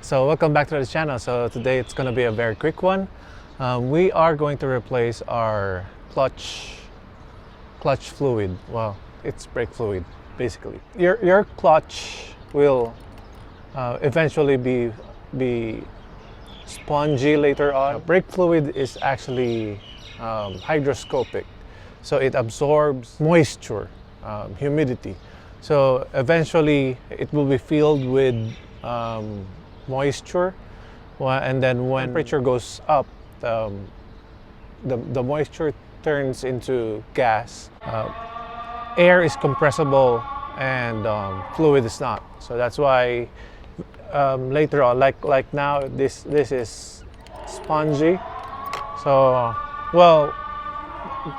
So welcome back to the channel. So today it's going to be a very quick one. We are going to replace our clutch fluid. Well, it's brake fluid basically. Your clutch will eventually be spongy later on. Brake fluid is actually hygroscopic, so it absorbs moisture, humidity. So eventually it will be filled with moisture, and then when temperature goes up, the moisture turns into gas. Air is compressible and fluid is not. So that's why later on, like now, this is spongy. So well,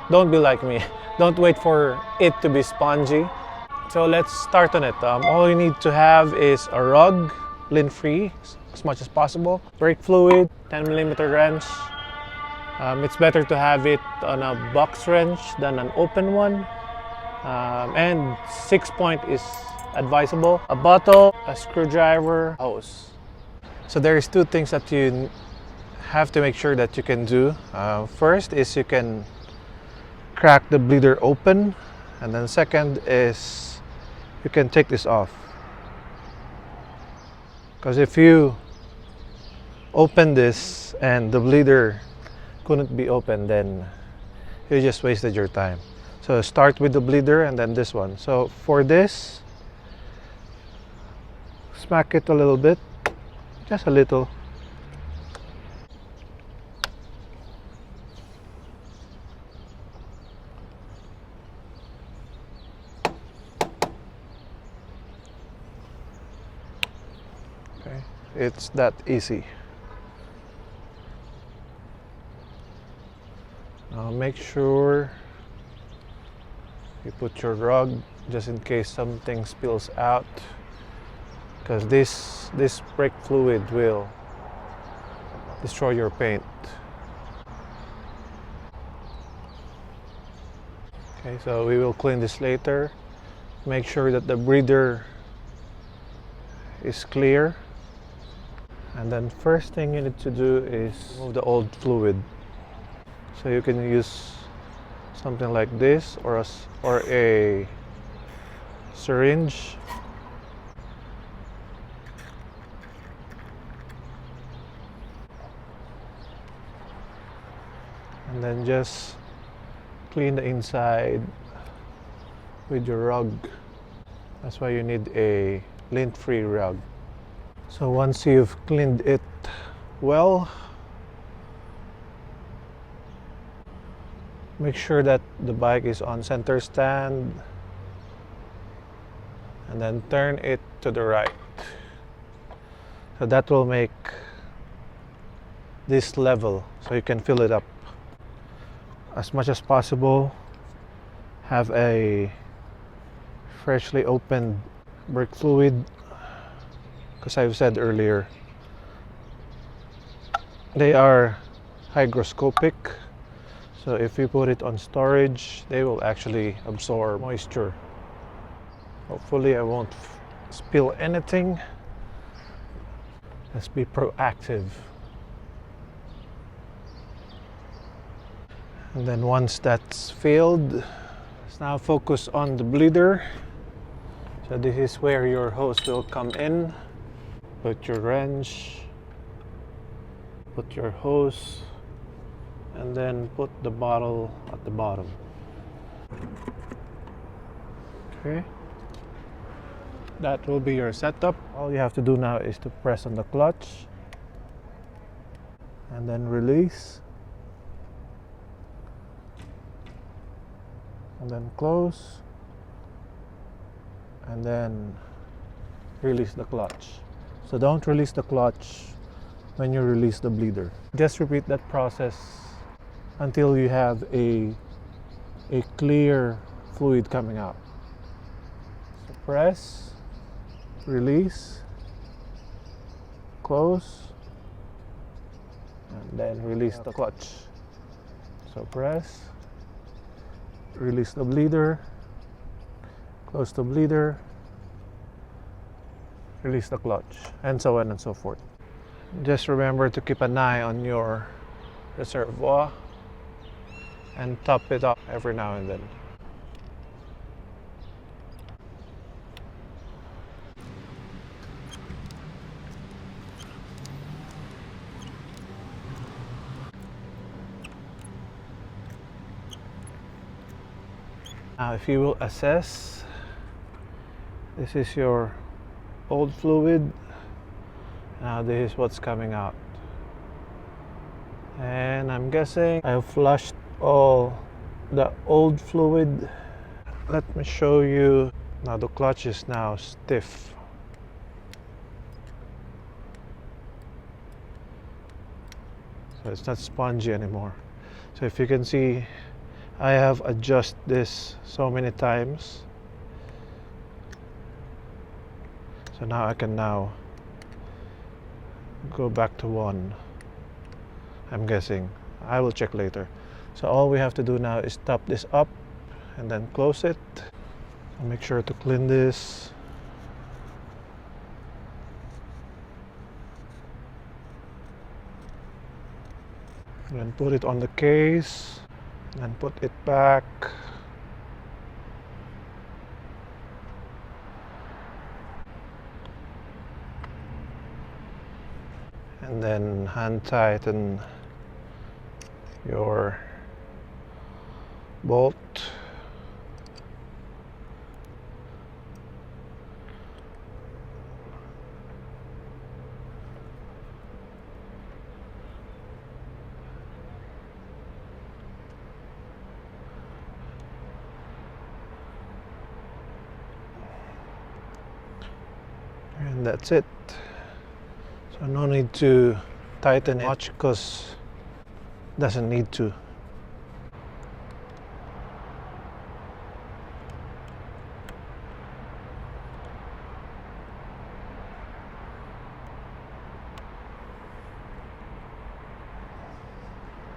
don't be like me. Don't wait for it to be spongy. So let's start on it. All you need to have is a rug, lint-free as much as possible, brake fluid, 10mm wrench. It's better to have it on a box wrench than an open one, and 6-point is advisable. A bottle, a screwdriver, hose. So there is two things that you have to make sure that you can do. First is you can crack the bleeder open, and then second is you can take this off, because if you open this and the bleeder couldn't be open, then you just wasted your time. So start with the bleeder and then this one. So for this, smack it a little bit, just a little. Okay, it's that easy. Now make sure you put your rug just in case something spills out, because this brake fluid will destroy your paint. Okay, so we will clean this later. Make sure that the breather is clear, and then first thing you need to do is remove the old fluid. So you can use something like this or a syringe. And then just clean the inside with your rug. That's why you need a lint-free rug. So once you've cleaned it well, make sure that the bike is on center stand, and then turn it to the right. So that will make this level, so you can fill it up as much as possible. Have a freshly opened brake fluid, because I've said earlier, they are hygroscopic. So if you put it on storage, they will actually absorb moisture. Hopefully I won't spill anything. Let's be proactive. And then once that's filled, let's now focus on the bleeder. So this is where your hose will come in. Put your wrench, put your hose, and then put the bottle at the bottom. Okay, that will be your setup. All you have to do now is to press on the clutch and then release, and then close, and then release the clutch. So don't release the clutch when you release the bleeder. Just repeat that process until you have a clear fluid coming out. So press, release, close, and then release the clutch. So press, release the bleeder, close the bleeder, release the clutch, and so on and so forth. Just remember to keep an eye on your reservoir and top it up every now and then. Now if you will assess, this is your old fluid. Now this is what's coming out. And I'm guessing I flushed all the old fluid. Let me show you. Now the clutch is now stiff. So it's not spongy anymore. So if you can see, I have adjusted this so many times. So now I can now go back to 1. I'm guessing. I will check later. So all we have to do now is top this up and then close it. So make sure to clean this. And then put it on the case and put it back. And then hand tighten your bolt. And that's it. So no need to tighten it much because it doesn't need to.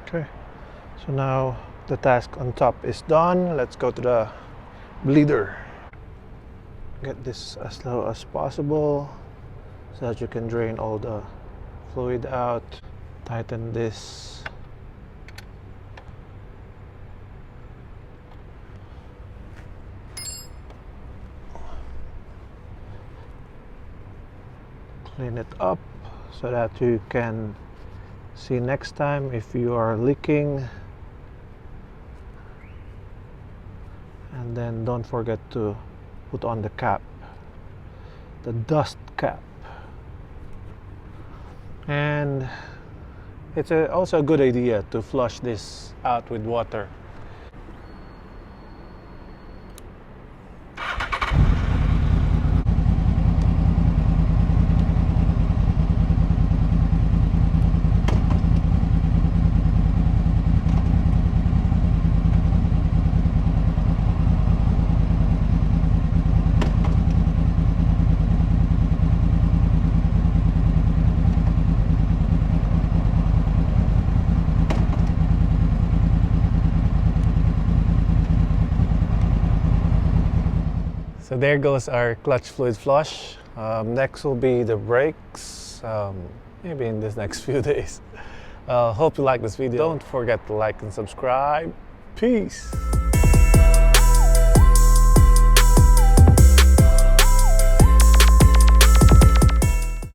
Okay, so now the task on top is done. Let's go to the bleeder. Get this as low as possible so that you can drain all the fluid out. Tighten this. Clean it up so that you can see next time if you are leaking. And then don't forget to put on the cap, the dust cap. And it's also a good idea to flush this out with water. So there goes our clutch fluid flush. Next will be the brakes, maybe in this next few days. Hope you like this video. Don't forget to like and subscribe. Peace!